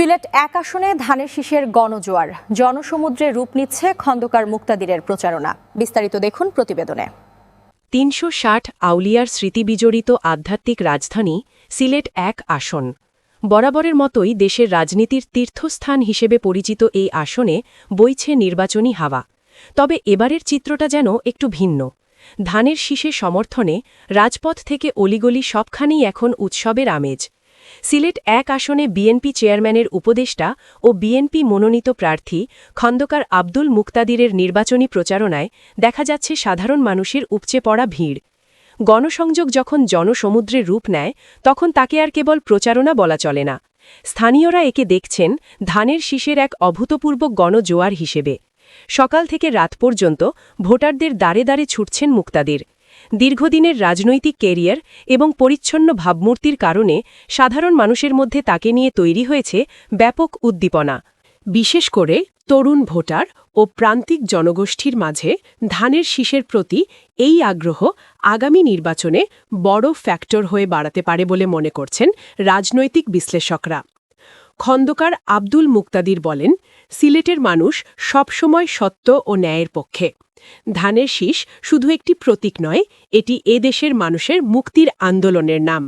সিলেট এক আসনে ধানের শীষের গণজোয়ার, জনসমুদ্রে রূপ নিচ্ছে খন্দকার মুক্তাদিরের প্রচারণা। বিস্তারিত দেখুন প্রতিবেদনে। ৩৬০ আউলিয়ার স্মৃতিবিজড়িত আধ্যাত্মিক রাজধানী সিলেট এক আসন। বরাবরের মতোই দেশের রাজনীতির তীর্থস্থান হিসেবে পরিচিত এই আসনে বইছে নির্বাচনী হাওয়া। তবে এবারের চিত্রটা যেন একটু ভিন্ন। ধানের শীষের সমর্থনে রাজপথ থেকে অলিগলি সবখানেই এখন উৎসবের আমেজ। সিলেট এক আসনে বিএনপি চেয়ারম্যানের উপদেষ্টা ও বিএনপি মনোনীত প্রার্থী খন্দকার আব্দুল মুক্তাদিরের নির্বাচনী প্রচারণায় দেখা যাচ্ছে সাধারণ মানুষের উপচে পড়া ভিড়। গণসংযোগ যখন জনসমুদ্রে রূপ নেয়, তখন তাকে আর কেবল প্রচারণা বলা চলে না। স্থানীয়রা একে দেখছেন ধানের শীষের এক অভূতপূর্ব গণজোয়ার হিসেবে। সকাল থেকে রাত পর্যন্ত ভোটারদের দ্বারে দ্বারে ছুটছেন মুক্তাদির। দীর্ঘদিনের রাজনৈতিক ক্যারিয়ার এবং পরিচ্ছন্ন ভাবমূর্তির কারণে সাধারণ মানুষের মধ্যে তাকে নিয়ে তৈরি হয়েছে ব্যাপক উদ্দীপনা। বিশেষ করে তরুণ ভোটার ও প্রান্তিক জনগোষ্ঠীর মাঝে ধানের শীষের প্রতি এই আগ্রহ আগামী নির্বাচনে বড় ফ্যাক্টর হয়ে বাড়াতে পারে বলে মনে করছেন রাজনৈতিক বিশ্লেষকরা। খন্দকার আব্দুল মুক্তাদির বলেন, সিলেটের মানুষ সবসময় সত্য ও ন্যায়ের পক্ষে। ধানের শীষ শুধু একটি প্রতীক নয়, এটি এদেশের মানুষের মুক্তির আন্দোলনের নাম।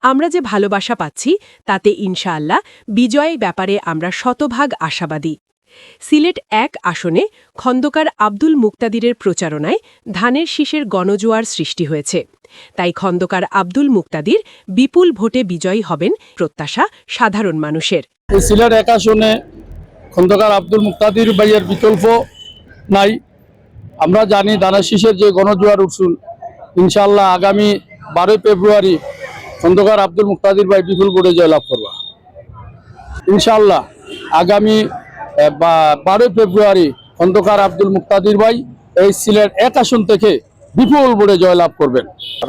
আমরা যে ভালোবাসা পাচ্ছি তাতে ইনশাআল্লাহ বিজয়ের ব্যাপারে আমরা শতভাগ আশাবাদী। সিলেট এক আসনে খন্দকার আব্দুল মুক্তাদিরের প্রচারণায় ধানের শীষের গণজোয়ার সৃষ্টি হয়েছে। তাই খন্দকার আব্দুল মুক্তাদির বিপুল ভোটে বিজয়ী হবেন প্রত্যাশা সাধারণ মানুষের। সিলেট এক আসনে খন্দকার আব্দুল মুক্তাদির ভাইয়ের বিকল্প নাই। আমরা জানি ধানের শীষের যে গণজোয়ার উঠছুন, ইনশাআল্লাহ আগামী 12 ফেব্রুয়ারি খন্দকার আব্দুল মুক্তাদির ভাই বিপুল ভোটে জয়লাভ করবা। ইনশাআল্লাহ আগামী 12 ফেব্রুয়ারি খন্দকার আব্দুল মুক্তাদির ভাই এই সিলেট এক আসন থেকে বিপুল ভোটে জয়লাভ করবেন।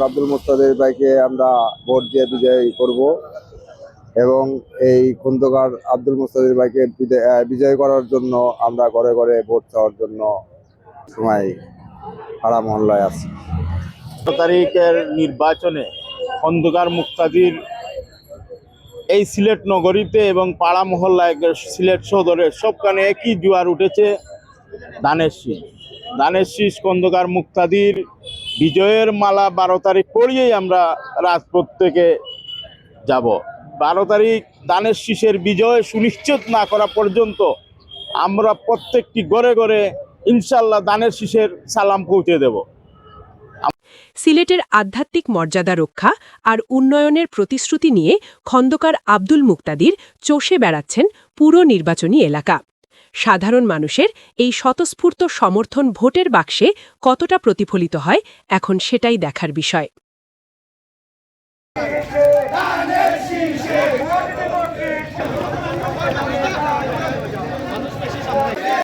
আব্দুল মুক্তাদির ভাইকে আমরা ভোট দিয়ে বিজয়ী করব এবং এই খন্দকার আব্দুল মুক্তাদির ভাইকে বিজয়ী করার জন্য আমরা ঘরে ঘরে ভোট চাওয়ার জন্য সময় পাড়া মহল্লায় আছি। ১৮ তারিখের নির্বাচনে খন্দকার মুক্তাদির এই সিলেট নগরীতে এবং পাড়া মহল্লায় সিলেট সদরে সবখানে একই জোয়ার উঠেছে ধানের শীষ। ধানের শীষ খন্দকার মুক্তাদির বিজয়ের মালা 12 তারিখ পড়িয়েই আমরা রাজপথ থেকে যাব। 12 তারিখ ধানের শীষের বিজয় সুনিশ্চিত না করা পর্যন্ত আমরা প্রত্যেকটি ঘরে ঘরে ইনশাল্লাহ ধানের শীষের সালাম পৌঁছে দেব। সিলেটের আধ্যাত্মিক মর্যাদা রক্ষা আর উন্নয়নের প্রতিশ্রুতি নিয়ে খন্দকার আব্দুল মুক্তাদির চষে বেড়াচ্ছেন পুরো নির্বাচনী এলাকা। সাধারণ মানুষের এই স্বতঃস্ফূর্ত সমর্থন ভোটের বাক্সে কতটা প্রতিফলিত হয়, এখন সেটাই দেখার বিষয়।